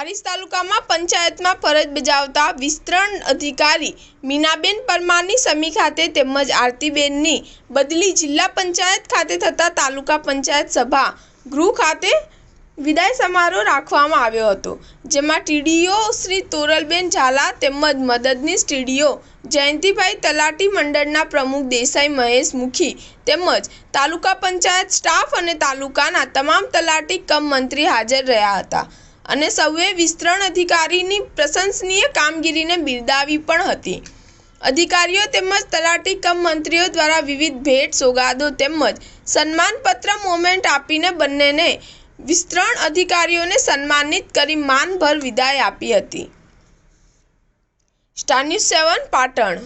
હારીજ તાલુકામાં પંચાયતમાં ફરજ બજાવતા વિસ્તરણ અધિકારી મીનાબેન પરમારની સમી ખાતે તેમજ આરતીબેનની બદલી જિલ્લા પંચાયત ખાતે થતા તાલુકા પંચાયત સભા ગૃહ ખાતે વિદાય સમારોહ રાખવામાં આવ્યો હતો, જેમાં ટીડીઓ શ્રી તોરલબેન ઝાલા તેમજ મદદનીશ ટીડીઓ જયંતિભાઈ, તલાટી મંડળના પ્રમુખ દેસાઈ મહેશ મુખી તેમજ તાલુકા પંચાયત સ્ટાફ અને તાલુકાના તમામ તલાટી કમ મંત્રી હાજર રહ્યા હતા અને સૌએ વિસ્તરણ અધિકારીની પ્રશંસનીય કામગીરીને બિરદાવી પણ હતી। અધિકારીઓ તેમજ તલાટી કમ મંત્રીઓ દ્વારા વિવિધ ભેટ સોગાદો તેમજ સન્માનપત્ર મોમેન્ટ આપીને બંનેને વિસ્તરણ અધિકારીઓને સન્માનિત કરી માનભર વિદાય આપી હતી। Star news 7 Patan.